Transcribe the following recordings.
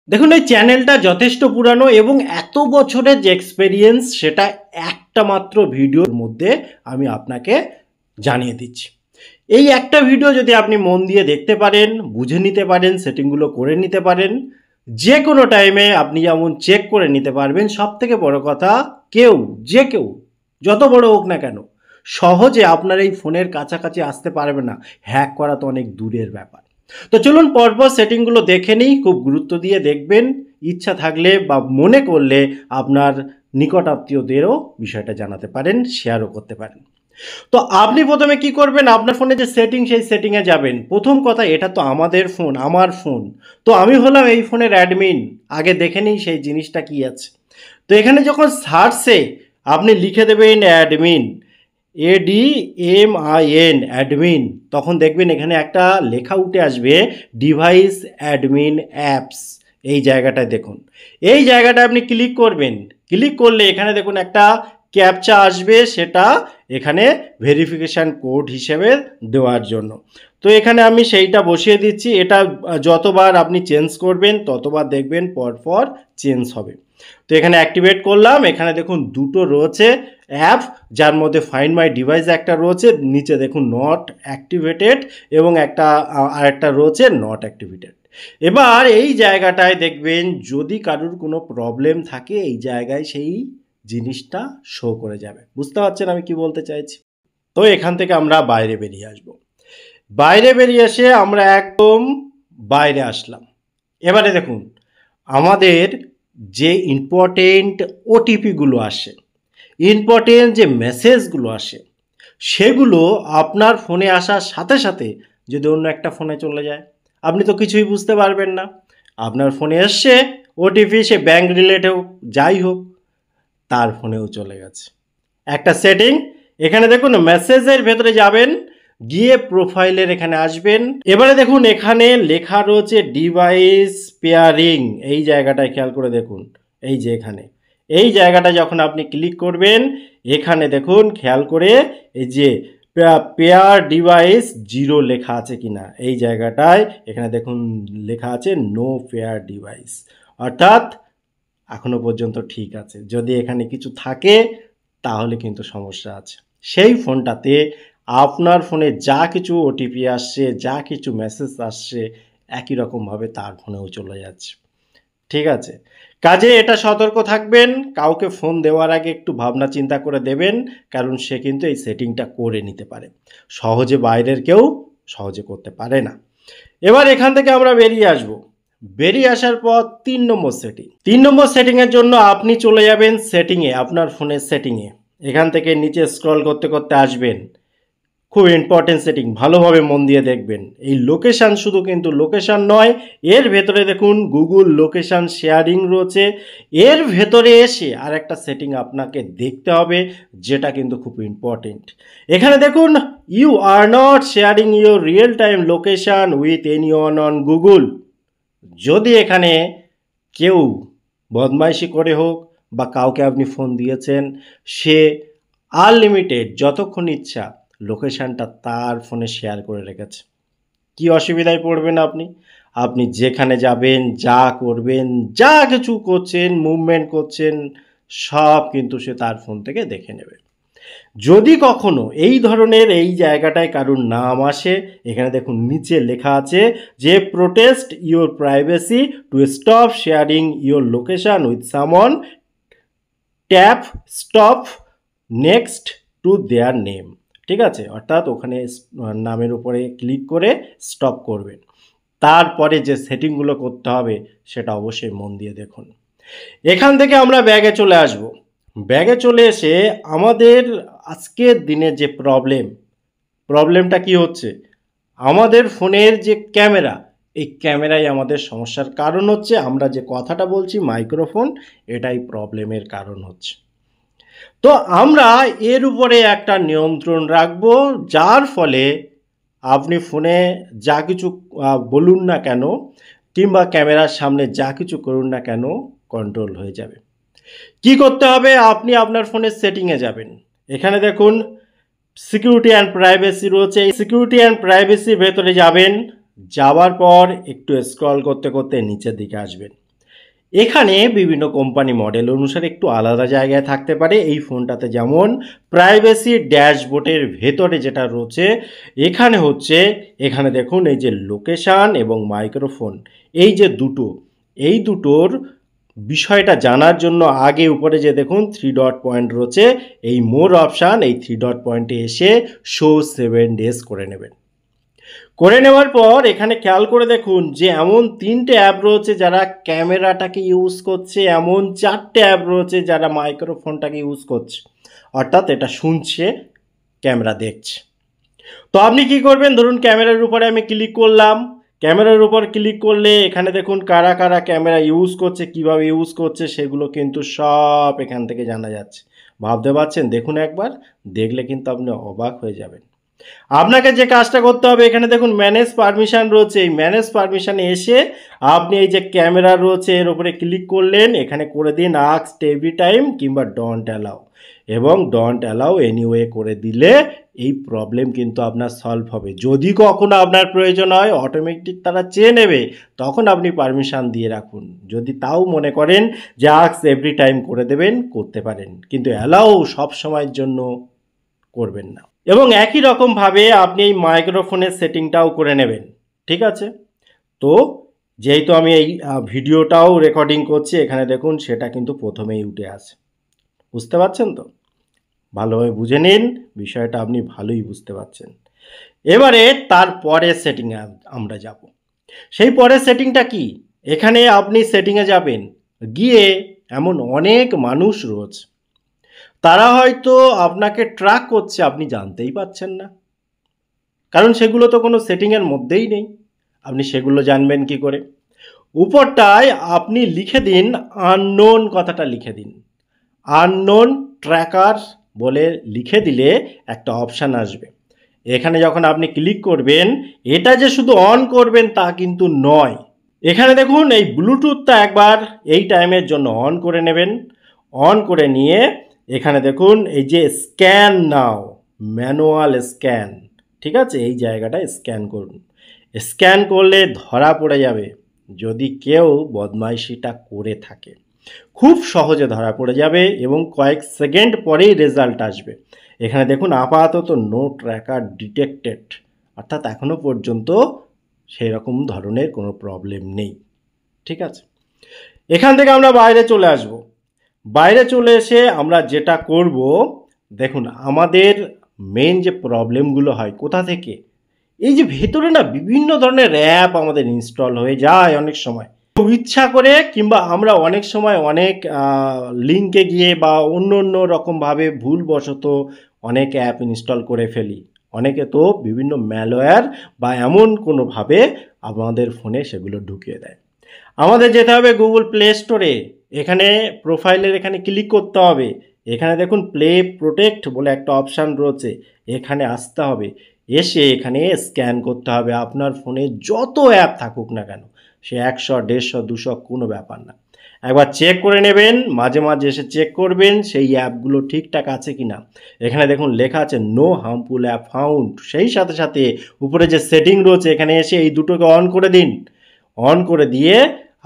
দেখুন এই চ্যানেলটা যথেষ্ট পুরানো এবং এত বছরের যে এক্সপেরিয়েন্স সেটা একটা মাত্র ভিডিওর মধ্যে আমি আপনাকে জানিয়ে দিচ্ছি। এই একটা ভিডিও যদি আপনি মন দিয়ে দেখতে পারেন, বুঝে নিতে পারেন, সেটিংগুলো করে নিতে পারেন, যে কোনো টাইমে আপনি যেমন চেক করে নিতে পারবেন। সব থেকে বড় কথা, যে কেউ যত বড় হোক না কেন সহজে আপনার এই ফোনের কাছাকাছি আসতে পারবে না। হ্যাক করা তো অনেক দূরের ব্যাপার। তো চলুন পরপর সেটিংগুলো দেখে নিই, খুব গুরুত্ব দিয়ে দেখবেন। ইচ্ছা থাকলে বা মনে করলে আপনার নিকট আত্মীয়দেরও বিষয়টা জানাতে পারেন, শেয়ারও করতে পারেন। তো আপনি প্রথমে কি করবেন, আপনার ফোনে যে সেটিং সেই সেটিংয়ে যাবেন। প্রথম কথা, এটা তো আমাদের ফোন, আমার ফোন, তো আমি হলাম এই ফোনের অ্যাডমিন। আগে দেখে নিই সেই জিনিসটা কি আছে। তো এখানে যখন সার্চে আপনি লিখে দেবেন অ্যাডমিন, ADMIN অ্যাডমিন, তখন দেখবেন এখানে একটা লেখা উঠে আসবে ডিভাইস অ্যাডমিন অ্যাপস। এই জায়গাটায় দেখুন, এই জায়গাটা আপনি ক্লিক করবেন। ক্লিক করলে এখানে দেখুন একটা ক্যাপচা আসবে, সেটা এখানে ভেরিফিকেশান কোড হিসেবে দেওয়ার জন্য। তো এখানে আমি সেইটা বসিয়ে দিচ্ছি। এটা যতবার আপনি চেঞ্জ করবেন ততবার দেখবেন পরপর চেঞ্জ হবে। তো এখানে অ্যাক্টিভেট করলাম। এখানে দেখুন দুটো রয়েছে অ্যাপ, যার মধ্যে ফাইন্ড মাই ডিভাইস একটা রয়েছে, নিচে দেখুন নট অ্যাক্টিভেটেড, এবং আরেকটা রয়েছে নট অ্যাক্টিভেটেড। এবার এই জায়গাটায় দেখবেন যদি কারুর কোনো প্রবলেম থাকে এই জায়গায় সেই জিনিসটা শো করে যাবে। বুঝতে পারছেন আমি কি বলতে চাইছি? তো এখান থেকে আমরা বাইরে বেরিয়ে আসব। বাইরে বেরিয়ে এসে আমরা একদম বাইরে আসলাম। এবারে দেখুন আমাদের যে ইম্পর্টেন্ট ওটিপিগুলো আসে, ইম্পর্টেন্ট যে মেসেজগুলো আসে, সেগুলো আপনার ফোনে আসার সাথে সাথে যদি অন্য একটা ফোনে চলে যায়, আপনি তো কিছুই বুঝতে পারবেন না। আপনার ফোনে এসছে ওটিপি, সে ব্যাঙ্ক রিলেটেড হোক, যাই হোক, তার ফোনেও চলে গেছে। একটা সেটিং, এখানে দেখুন মেসেজের ভেতরে যাবেন, গিয়ে প্রোফাইলের এখানে আসবেন। এবারে দেখুন এখানে লেখা রয়েছে ডিভাইস পেয়ারিং। এই জায়গাটায় খেয়াল করে দেখুন, এই যে এখানে এই জায়গাটা যখন আপনি ক্লিক করবেন, এখানে দেখুন খেয়াল করে এই যে পেয়ার ডিভাইস 0 লেখা আছে কিনা, এই জায়গাটায় এখানে দেখুন লেখা আছে নো পেয়ার ডিভাইস, অর্থাৎ এখনো পর্যন্ত ঠিক আছে। যদি এখানে কিছু থাকে তাহলে কিন্তু সমস্যা আছে। সেই ফোনটাতে আপনার ফোনে যা কিছু ওটিপি আসছে, যা কিছু মেসেজ আসছে, একই রকমভাবে তার ফোনেও চলে যাচ্ছে। ঠিক আছে, কাজে এটা সতর্ক থাকবেন। কাউকে ফোন দেওয়ার আগে একটু ভাবনা চিন্তা করে দেবেন, কারণ সে কিন্তু এই সেটিংটা করে নিতে পারে। সহজে বাইরের কেউ সহজে করতে পারে না। এবার এখান থেকে আমরা বেরিয়ে আসব। বেরিয়ে আসার পর 3 নম্বর সেটিং। 3 নম্বর সেটিংয়ের জন্য আপনি চলে যাবেন সেটিংয়ে, আপনার ফোনের সেটিংয়ে। এখান থেকে নিচে স্ক্রল করতে করতে আসবেন। খুব ইম্পর্টেন্ট সেটিং, ভালোভাবে মন দিয়ে দেখবেন। এই লোকেশান শুধু কিন্তু লোকেশান নয়, এর ভেতরে দেখুন গুগল লোকেশান শেয়ারিং রয়েছে। এর ভেতরে এসে আর একটা সেটিং আপনাকে দেখতে হবে, যেটা কিন্তু খুব ইম্পর্টেন্ট। এখানে দেখুন you are not sharing your real time location with anyone on Google. যদি এখানে কেউ বদমাইশি করে হোক বা কাউকে আপনি ফোন দিয়েছেন, সে আনলিমিটেড যতক্ষণ ইচ্ছা লোকেশানটা তার ফোনে শেয়ার করে রেখেছে, কি অসুবিধায় পড়বেন আপনি? আপনি যেখানে যাবেন, যা করবেন, যা কিছু করছেন, মুভমেন্ট করছেন, সব কিন্তু সে তার ফোন থেকে দেখে নেবে। যদি কখনো এই ধরনের এই জায়গাটায় কারুর নাম আসে, এখানে দেখুন নিচে লেখা আছে যে protest your privacy to stop sharing your location with someone, tap stop next to their name. ঠিক আছে, অর্থাৎ ওখানে নামের উপরে ক্লিক করে স্টপ করবেন। তারপরে যে সেটিংগুলো করতে হবে সেটা অবশ্যই মন দিয়ে দেখুন। এখান থেকে আমরা ব্যাগে চলে আসব। ব্যাগে চলে এসে আমাদের আজকের দিনের যে প্রবলেমটা কি হচ্ছে, আমাদের ফোনের যে ক্যামেরা, এই ক্যামেরাই আমাদের সমস্যার কারণ হচ্ছে। আমরা যে কথাটা বলছি মাইক্রোফোন, এটাই প্রবলেমের কারণ হচ্ছে। তো আমরা এর উপরে একটা নিয়ন্ত্রণ রাখবো, যার ফলে আপনি ফোনে যা কিছু বলুন না কেন, কিংবা ক্যামেরার সামনে যা কিছু করুন না কেন, কন্ট্রোল হয়ে যাবে। কি করতে হবে, আপনি আপনার ফোনের সেটিংয়ে যাবেন। এখানে দেখুন সিকিউরিটি অ্যান্ড প্রাইভেসি রয়েছে। এই সিকিউরিটি অ্যান্ড প্রাইভেসির ভেতরে যাবেন। যাওয়ার পর একটু স্ক্রল করতে করতে নিচের দিকে আসবেন। এখানে বিভিন্ন কোম্পানি মডেল অনুসারে একটু আলাদা জায়গায় থাকতে পারে। এই ফোনটাতে যেমন প্রাইভেসি ড্যাশবোর্ডের ভেতরে যেটা রয়েছে, এখানে দেখুন এই যে লোকেশান এবং মাইক্রোফোন, এই যে এই দুটোর বিষয়টা জানার জন্য আগে উপরে যে দেখুন 3 ডট পয়েন্ট রয়েছে, এই মোর অপশান, এই 3 ডট পয়েন্টে এসে শো 7 ডেজ করে নেবেন। করে নেওয়ার পর এখানে খেয়াল করে দেখুন যে এমন 3টে অ্যাপ রয়েছে যারা ক্যামেরাটাকে ইউজ করছে, এমন 4টে অ্যাপ রয়েছে যারা মাইক্রোফোনটাকে ইউজ করছে, অর্থাৎ এটা শুনছে, ক্যামেরা দেখছে। তো আপনি কি করবেন, ধরুন ক্যামেরার উপরে আমি ক্লিক করলাম, ক্যামেরার উপর ক্লিক করলে এখানে দেখুন কারা কারা ক্যামেরা ইউজ করছে, কিভাবে ইউজ করছে সেগুলো কিন্তু সব এখান থেকে জানা যাচ্ছে। ভাবতে পারছেন? দেখুন একবার, দেখলে কিন্তু আপনি অবাক হয়ে যাবেন। আপনাকে যে কাজটা করতে হবে, এখানে দেখুন ম্যানেজ পারমিশন রয়েছে, এই ম্যানেজ পারমিশনে এসে আপনি এই যে ক্যামেরা রয়েছে এর উপরে ক্লিক করলেন, এখানে করে দিন আস্ক এভরি টাইম কিংবা ডোন্ট অ্যালাউ, এবং ডোন্ট অ্যালাউ এনিওয়ে করে দিলে এই প্রবলেম কিন্তু আপনার সলভ হবে। যদি কখনো আপনার প্রয়োজন হয় অটোমেটিক তারা চেয়ে নেবে, তখন আপনি পারমিশন দিয়ে রাখুন। যদি তাও মনে করেন যে আস্ক এভরি টাইম করে দেবেন, করতে পারেন, কিন্তু অ্যালাউ সব সময়ের জন্য করবেন না। এবং একই রকমভাবে আপনি এই মাইক্রোফোনের সেটিংটাও করে নেবেন, ঠিক আছে? তো যেহেতু আমি এই ভিডিওটাও রেকর্ডিং করছি, এখানে দেখুন সেটা কিন্তু প্রথমেই উঠে আসে। বুঝতে পারছেন তো? ভালোভাবে বুঝে নিন, বিষয়টা আপনি ভালোই বুঝতে পারছেন। এবারে তারপরের সেটিংয়ে আমরা যাব। সেই পরের সেটিংটা কি? এখানে আপনি সেটিংয়ে যাবেন, গিয়ে এমন অনেক মানুষ রয়েছে, তারা হয়তো আপনাকে ট্র্যাক করছে, আপনি জানতেই পাচ্ছেন না, কারণ সেগুলো তো কোনো সেটিংয়ের মধ্যেই নেই। আপনি সেগুলো জানবেন কি করে? উপরটায় আপনি লিখে দিন আননোন, কথাটা লিখে দিন, আননোন ট্র্যাকার বলে লিখে দিলে একটা অপশান আসবে। এখানে যখন আপনি ক্লিক করবেন, এটা যে শুধু অন করবেন তা কিন্তু নয়। এখানে দেখুন এই ব্লুটুথটা একবার এই টাইমের জন্য অন করে নেবেন। অন করে নিয়ে এখানে দেখুন এই যে স্ক্যান নাও, ম্যানুয়াল স্ক্যান, ঠিক আছে, এই জায়গাটা স্ক্যান করুন। স্ক্যান করলে ধরা পড়ে যাবে যদি কেউ বদমাইশিটা করে থাকে, খুব সহজে ধরা পড়ে যাবে এবং কয়েক সেকেন্ড পরেই রেজাল্ট আসবে। এখানে দেখুন আপাতত নো ট্র্যাকার ডিটেক্টেড, অর্থাৎ এখনও পর্যন্ত সেই রকম ধরনের কোনো প্রবলেম নেই, ঠিক আছে। এখান থেকে আমরা বাইরে চলে আসব। বাইরে চলে এসে আমরা যেটা করব, দেখুন আমাদের মেন যে প্রবলেমগুলো হয় কোথা থেকে, এই যে ভেতরে না বিভিন্ন ধরনের অ্যাপ আমাদের ইনস্টল হয়ে যায় অনেক সময়, ইচ্ছা করে, কিংবা আমরা অনেক সময় অনেক লিঙ্কে গিয়ে বা অন্য অন্য রকমভাবে ভুলবশত অনেক অ্যাপ ইনস্টল করে ফেলি। অনেকে তো বিভিন্ন ম্যালওয়্যার বা এমন কোনোভাবে আমাদের ফোনে সেগুলো ঢুকিয়ে দেয়। আমাদের যেতে হবে গুগল প্লে স্টোরে, এখানে প্রোফাইলের এখানে ক্লিক করতে হবে। এখানে দেখুন প্লে প্রোটেক্ট বলে একটা অপশান রয়েছে, এখানে আসতে হবে। এসে এখানে স্ক্যান করতে হবে আপনার ফোনে যত অ্যাপ থাকুক না কেন, সে 100, 150, 200 কোনো ব্যাপার না। একবার চেক করে নেবেন, মাঝে মাঝে এসে চেক করবেন সেই অ্যাপগুলো ঠিকঠাক আছে কি না। এখানে দেখুন লেখা আছে নো হার্মফুল অ্যাপ ফাউন্ড, সেই সাথে সাথে উপরে যে সেটিং রয়েছে এখানে এসে এই দুটোকে অন করে দিন। অন করে দিয়ে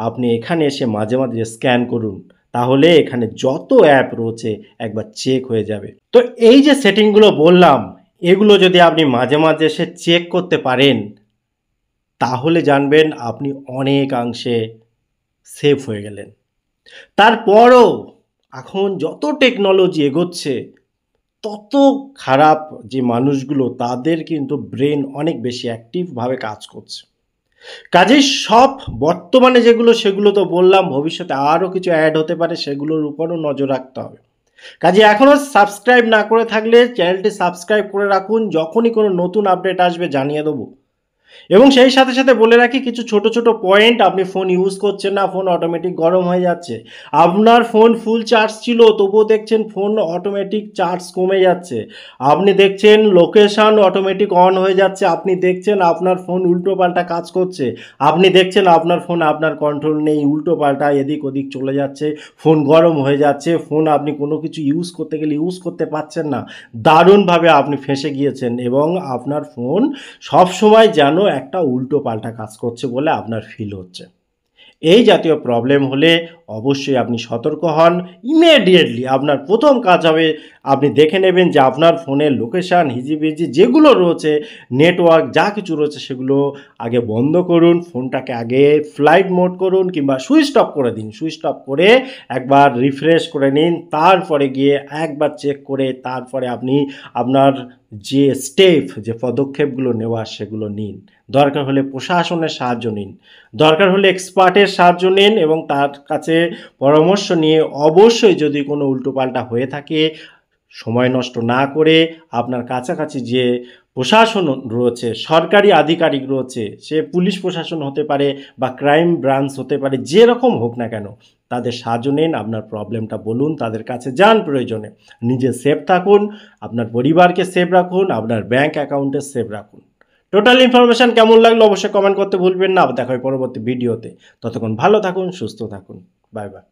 আপনি এখানে এসে মাঝে মাঝে স্ক্যান করুন, তাহলে এখানে যত অ্যাপ রয়েছে একবার চেক হয়ে যাবে। তো এই যে সেটিংগুলো বললাম, এগুলো যদি আপনি মাঝে মাঝে এসে চেক করতে পারেন, তাহলে জানবেন আপনি অনেকাংশে সেফ হয়ে গেলেন। তারপরও এখন যত টেকনোলজি এগোচ্ছে, তত খারাপ যে মানুষগুলো তাদের কিন্তু ব্রেন অনেক বেশি অ্যাক্টিভভাবে কাজ করছে। কাজেই সব বর্তমানে যেগুলো সেগুলো তো বললাম, ভবিষ্যতে আরও কিছু অ্যাড হতে পারে, সেগুলোর উপরও নজর রাখতে হবে। কাজে এখনও সাবস্ক্রাইব না করে থাকলে চ্যানেলটি সাবস্ক্রাইব করে রাখুন, যখনই কোনো নতুন আপডেট আসবে জানিয়ে দেবো। এবং সেই সাথে সাথে বলে রাখি কিছু ছোট ছোট পয়েন্ট, আপনি ফোন ইউজ করছেন না, ফোন অটোমেটিক গরম হয়ে যাচ্ছে, আপনার ফোন ফুল চার্জ ছিল তবুও দেখছেন ফোন অটোমেটিক চার্জ কমে যাচ্ছে, আপনি দেখছেন লোকেশান অটোমেটিক অন হয়ে যাচ্ছে, আপনি দেখছেন আপনার ফোন উল্টো পাল্টা কাজ করছে, আপনি দেখছেন আপনার ফোন আপনার কন্ট্রোল নেই, উল্টো পাল্টা এদিক ওদিক চলে যাচ্ছে, ফোন গরম হয়ে যাচ্ছে, ফোন আপনি কোনো কিছু ইউজ করতে গেলে ইউজ করতে পারছেন না, দারুণভাবে আপনি ফেঁসে গিয়েছেন এবং আপনার ফোন সব সময় যেন একটা উল্টো পাল্টা কাজ করছে বলে আপনার ফিল হচ্ছে। এই জাতীয় প্রবলেম হলে অবশ্যই আপনি সতর্ক হন। ইমিডিয়েটলি আপনার প্রথম কাজ হবে আপনি দেখে নেবেন যে আপনার ফোনের লোকেশান হিজিবিজি যেগুলো রয়েছে, নেটওয়ার্ক যা কিছু রয়েছে সেগুলো আগে বন্ধ করুন। ফোনটাকে আগে ফ্লাইট মোড করুন কিংবা সুইচ অফ করে দিন। সুইচ অফ করে একবার রিফ্রেশ করে নিন, তারপরে গিয়ে একবার চেক করে তারপরে আপনি আপনার যে স্টেপ, যে পদক্ষেপগুলো নেওয়া সেগুলো নিন। দরকার হলে প্রশাসনের সাহায্য নিন, দরকার হলে এক্সপার্টের সাহায্য নিন এবং তার কাছে পরামর্শ নিয়ে অবশ্যই যদি কোনো উল্টোপাল্টা হয়ে থাকে সময় নষ্ট না করে আপনার কাছাকাছি যে প্রশাসন রয়েছে, সরকারি আধিকারিক রয়েছে, সে পুলিশ প্রশাসন হতে পারে বা ক্রাইম ব্রাঞ্চ হতে পারে, যেরকম হোক না কেন তাদের সাহায্য নিন। আপনার প্রবলেমটা বলুন, তাদের কাছে যান প্রয়োজনে। নিজে সেফ থাকুন, আপনার পরিবারকে সেফ রাখুন, আপনার ব্যাংক অ্যাকাউন্টে সেফ রাখুন। টোটাল ইনফরমেশন কেমন লাগলো অবশ্যই কমেন্ট করতে ভুলবেন না। আবার দেখা হয় পরবর্তী ভিডিওতে। ততক্ষণ ভালো থাকুন, সুস্থ থাকুন। Bye bye.